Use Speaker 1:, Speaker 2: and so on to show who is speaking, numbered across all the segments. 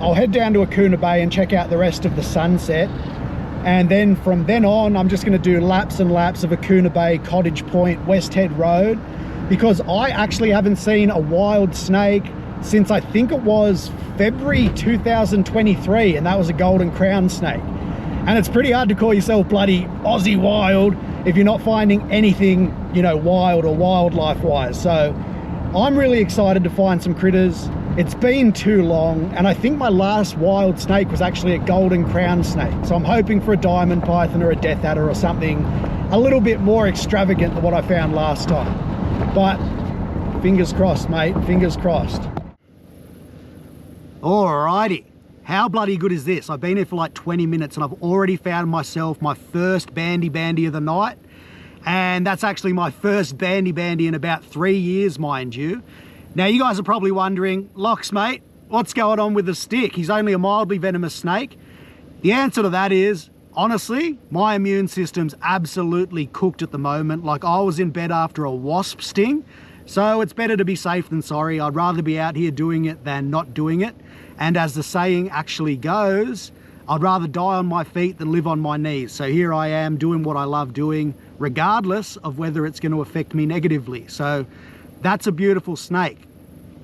Speaker 1: I'll head down to Akuna Bay and check out the rest of the sunset. And then from then on, I'm just going to do laps and laps of Akuna Bay, Cottage Point, West Head Road, because I actually haven't seen a wild snake since I think it was February 2023, and that was a golden crown snake. And it's pretty hard to call yourself bloody Aussie wild if you're not finding anything, you know, wild or wildlife wise. So I'm really excited to find some critters. It's been too long, and I think my last wild snake was actually a golden crown snake. So I'm hoping for a diamond python or a death adder or something a little bit more extravagant than what I found last time. But fingers crossed, mate, fingers crossed. Alrighty, how bloody good is this? I've been here for like 20 minutes and I've already found myself my first bandy of the night. And that's actually my first bandy in about 3 years, mind you. Now, you guys are probably wondering, Locks, mate, what's going on with the stick? He's only a mildly venomous snake. The answer to that is, honestly, my immune system's absolutely cooked at the moment. Like, I was in bed after a wasp sting. So it's better to be safe than sorry. I'd rather be out here doing it than not doing it. And as the saying actually goes, I'd rather die on my feet than live on my knees. So here I am doing what I love doing, regardless of whether it's going to affect me negatively. So that's a beautiful snake.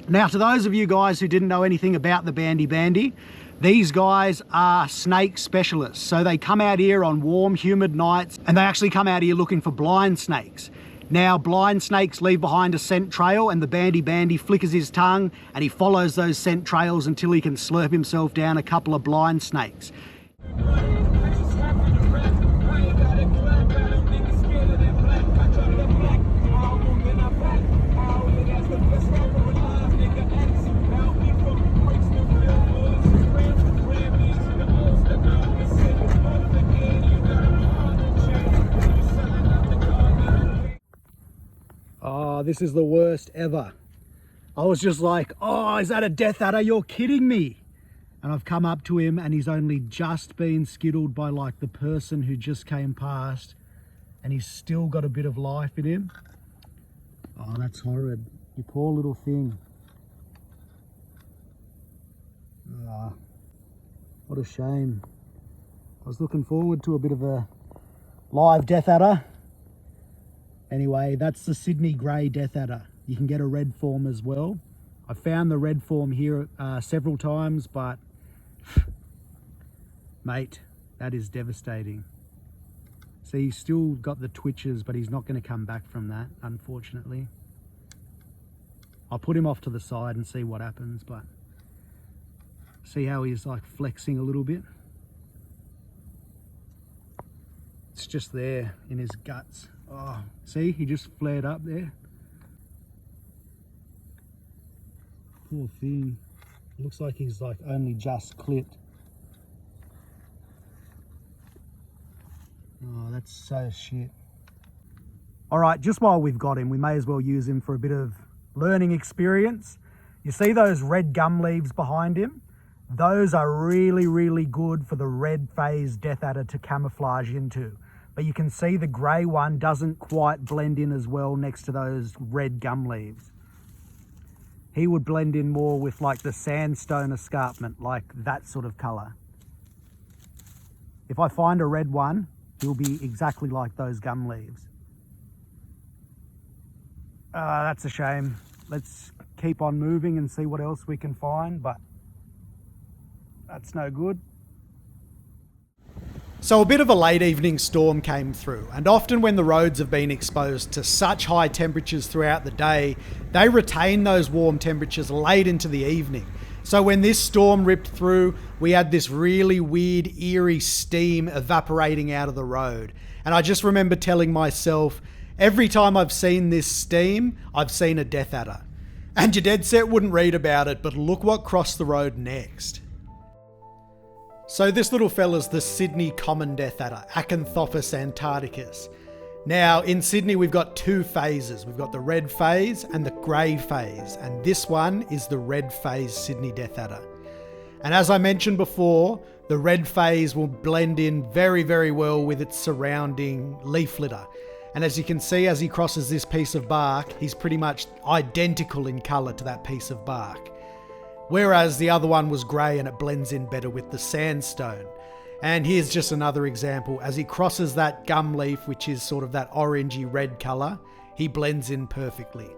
Speaker 1: Now, to those of you guys who didn't know anything about the bandy, these guys are snake specialists. So they come out here on warm, humid nights, and they actually come out here looking for blind snakes. Now, blind snakes leave behind a scent trail, and the bandy flickers his tongue and he follows those scent trails until he can slurp himself down a couple of blind snakes. Oh, this is the worst ever. I was just like, oh, is that a death adder? You're kidding me. And I've come up to him and he's only just been skittled by like the person who just came past, and he's still got a bit of life in him. Oh, that's horrid. You poor little thing. Oh, what a shame. I was looking forward to a bit of a live death adder. Anyway, that's the Sydney Grey death adder. You can get a red form as well. I found the red form here several times, but mate, that is devastating. See, he's still got the twitches, but he's not going to come back from that, unfortunately. I'll put him off to the side and see what happens, but see how he's like flexing a little bit? It's just there in his guts. Oh, see, he just flared up there. Poor thing. Looks like he's like only just clipped. Oh, that's so shit. All right, just while we've got him, we may as well use him for a bit of learning experience. You see those red gum leaves behind him? Those are really, really good for the red phase death adder to camouflage into. But you can see the grey one doesn't quite blend in as well next to those red gum leaves. He would blend in more with like the sandstone escarpment, like that sort of colour. If I find a red one, he'll be exactly like those gum leaves. That's a shame. Let's keep on moving and see what else we can find, but that's no good. So a bit of a late evening storm came through, and often when the roads have been exposed to such high temperatures throughout the day, they retain those warm temperatures late into the evening. So when this storm ripped through, we had this really weird, eerie steam evaporating out of the road. And I just remember telling myself, every time I've seen this steam, I've seen a death adder. And you dead set wouldn't read about it, but look what crossed the road next. So this little fella's the Sydney common death adder, Acanthopus antarcticus. Now in Sydney we've got two phases. We've got the red phase and the grey phase, and this one is the red phase Sydney death adder. And as I mentioned before, the red phase will blend in very, very well with its surrounding leaf litter. And as you can see, as he crosses this piece of bark, he's pretty much identical in colour to that piece of bark.
Speaker 2: whereas the other one was grey and it blends in better with the sandstone. And here's just another example. As he crosses that gum leaf, which is sort of that orangey red colour, he blends in perfectly.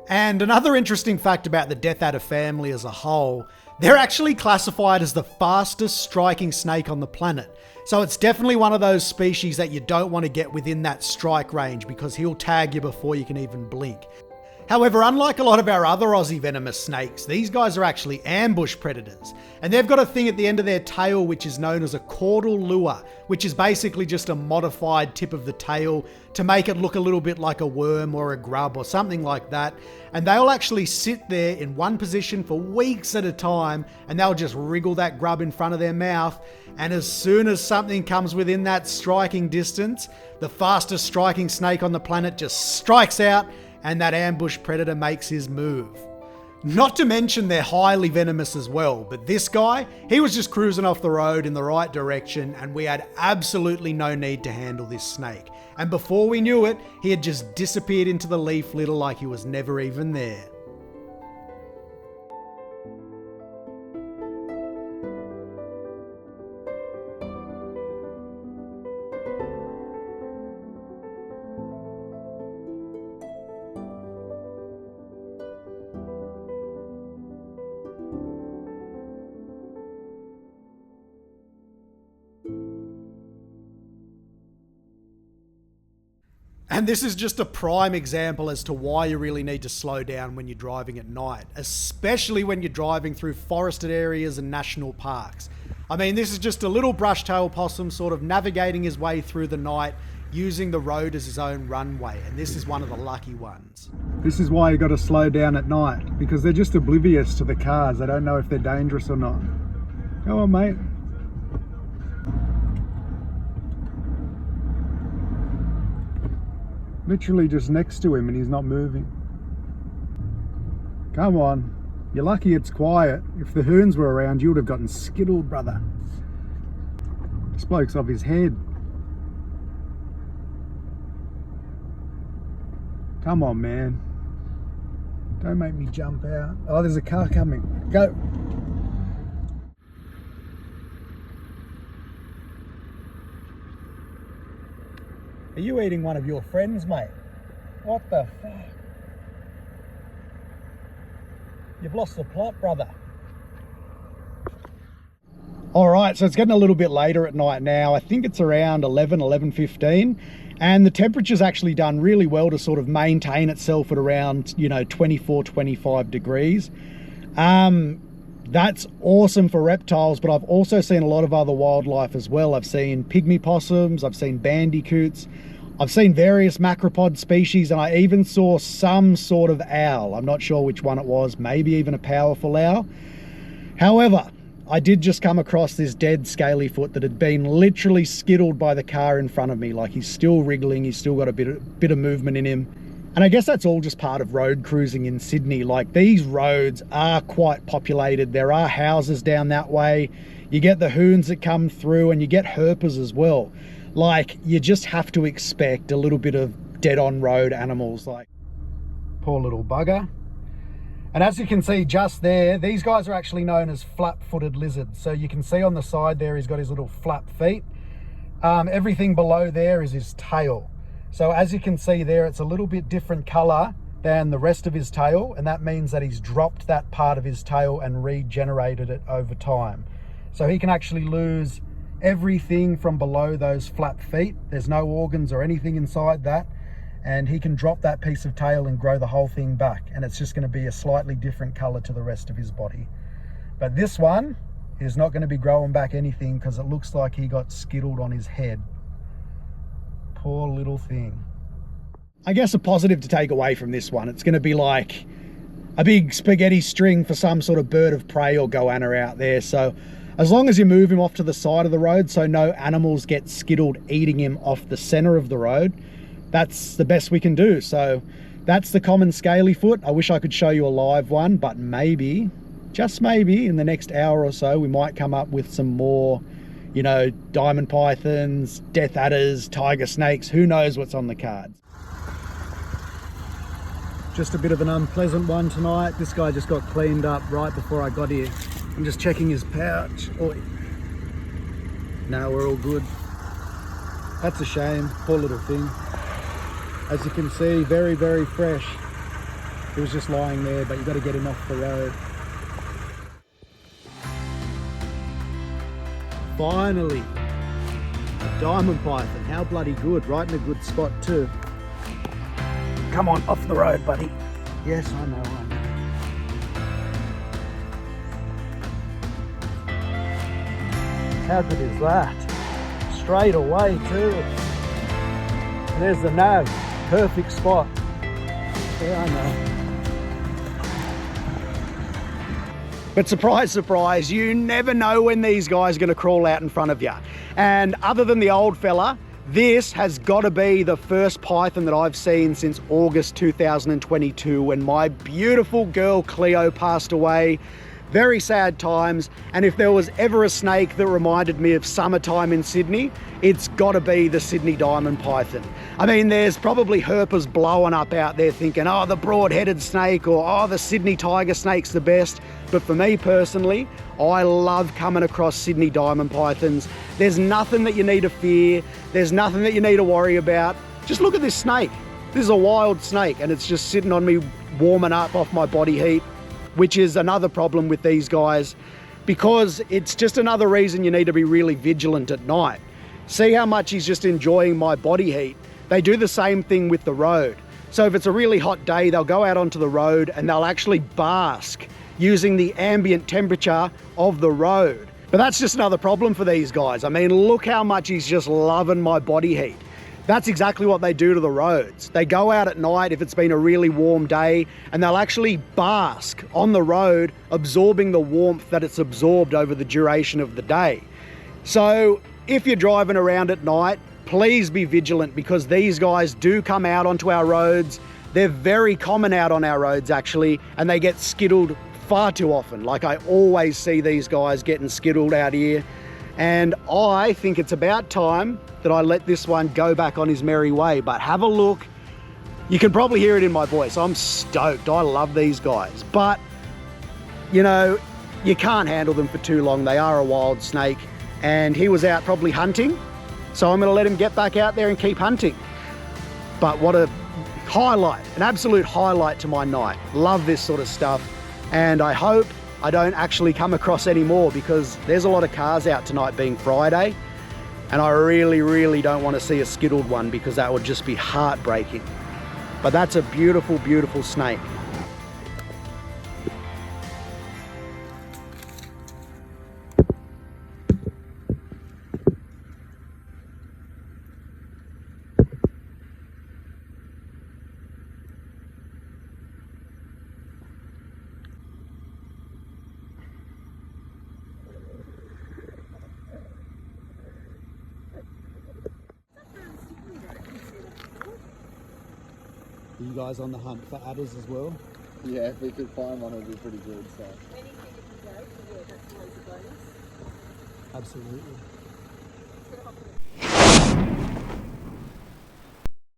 Speaker 2: And another interesting fact about the Death Adder family as a whole, they're actually classified as the fastest striking snake on the planet. So it's definitely one of those species that you don't want to get within that strike range because he'll tag you before you can even blink. However, unlike a lot of our other Aussie venomous snakes, these guys are actually ambush predators. And they've got a thing at the end of their tail which is known as a caudal lure, which is basically just a modified tip of the tail to make it look a little bit like a worm or a grub or something like that. And they'll actually sit there in one position for weeks at a time and they'll just wriggle that grub in front of their mouth. And as soon as something comes within that striking distance, the fastest striking snake on the planet just strikes out and that ambush predator makes his move. Not to mention they're highly venomous as well, but this guy, he was just cruising off the road in the right direction and we had absolutely no need to handle this snake. And before we knew it, he had just disappeared into the leaf litter like he was never even there. And this is just a prime example as to why you really need to slow down when you're driving at night, especially when you're driving through forested areas and national parks. I mean, this is just a little brush-tailed possum sort of navigating his way through the night, using the road as his own runway, and this is one of the lucky ones.
Speaker 1: This is why you got to slow down at night, because they're just oblivious to the cars. They don't know if they're dangerous or not. Go on, mate. Literally just next to him and he's not moving. Come on. You're lucky it's quiet. If the hoons were around, you would have gotten skittled, brother. This bloke's off his head. Come on, man. Don't make me jump out. Oh, there's a car coming. Go. Are you eating one of your friends, mate? What the fuck? You've lost the plot, brother. All right, so it's getting a little bit later at night now. I think it's around 11:15, and the temperature's actually done really well to sort of maintain itself at around, 24, 25 degrees. That's awesome for reptiles, but I've also seen a lot of other wildlife as well. I've seen pygmy possums, I've seen bandicoots, I've seen various macropod species, and I even saw some sort of owl. I'm not sure which one it was, maybe even a powerful owl. However, I did just come across this dead scalyfoot that had been literally skittled by the car in front of me. Like, he's still wriggling, he's still got a bit of movement in him. And I guess that's all just part of road cruising in Sydney. Like, these roads are quite populated. There are houses down that way. You get the hoons that come through and you get herpers as well. Like, you just have to expect a little bit of dead on road animals. Like, poor little bugger. And as you can see just there, these guys are actually known as flap-footed lizards. So you can see on the side there, he's got his little flap feet. Everything below there is his tail. So as you can see there, it's a little bit different color than the rest of his tail, and that means that he's dropped that part of his tail and regenerated it over time. So he can actually lose everything from below those flap feet. There's no organs or anything inside that, and he can drop that piece of tail and grow the whole thing back, and it's just going to be a slightly different color to the rest of his body. But this one is not going to be growing back anything because it looks like he got skittled on his head. Poor little thing. I guess a positive to take away from this one, it's going to be like a big spaghetti string for some sort of bird of prey or goanna out there. So as long as you move him off to the side of the road so no animals get skittled eating him off the center of the road, that's the best we can do. So that's the common scalyfoot. I wish I could show you a live one, but maybe, just maybe, in the next hour or so, we might come up with some more, diamond pythons, death adders, tiger snakes, who knows what's on the cards. Just a bit of an unpleasant one tonight. This guy just got cleaned up right before I got here. I'm just checking his pouch. Oh, no, we're all good. That's a shame, poor little thing. As you can see, very, very fresh. He was just lying there, but you got to get him off the road. Finally, a diamond python. How bloody good, right in a good spot too. Come on, off the road, buddy. Yes, I know. How good is that? Straight away too. And there's the nav, perfect spot. Yeah, I know. But surprise, surprise, you never know when these guys are going to crawl out in front of you. And other than the old fella, this has got to be the first python that I've seen since August 2022 when my beautiful girl Cleo passed away. Very sad times, and if there was ever a snake that reminded me of summertime in Sydney, it's got to be the Sydney diamond python. I mean, there's probably herpers blowing up out there thinking, oh, the broad-headed snake, or oh, the Sydney tiger snake's the best. But for me personally, I love coming across Sydney diamond pythons. There's nothing that you need to fear. There's nothing that you need to worry about. Just look at this snake. This is a wild snake, and it's just sitting on me warming up off my body heat, which is another problem with these guys, because it's just another reason you need to be really vigilant at night. See how much he's just enjoying my body heat. They do the same thing with the road. So if it's a really hot day, they'll go out onto the road and they'll actually bask using the ambient temperature of the road. But that's just another problem for these guys. I mean, look how much he's just loving my body heat. That's exactly what they do to the roads. They go out at night if it's been a really warm day, and they'll actually bask on the road, absorbing the warmth that it's absorbed over the duration of the day. So if you're driving around at night, please be vigilant, because these guys do come out onto our roads. They're very common out on our roads actually, and they get skittled far too often. Like, I always see these guys getting skittled out here, and I think it's about time that I let this one go back on his merry way. But have a look. You can probably hear it in my voice. I'm stoked. I love these guys. But, you know, you can't handle them for too long. They are a wild snake, and he was out probably hunting. So I'm going to let him get back out there and keep hunting. But what a highlight, an absolute highlight to my night. Love this sort of stuff. And I hope I don't actually come across any more, because there's a lot of cars out tonight being Friday. And I really, really don't want to see a skittled one, because that would just be heartbreaking. But that's a beautiful, beautiful snake. Are you guys on the hunt for adders as well?
Speaker 3: Yeah, if we could find one, it would be pretty good. So.
Speaker 4: Anything you can go, so yeah, that's always a bonus.
Speaker 1: Absolutely.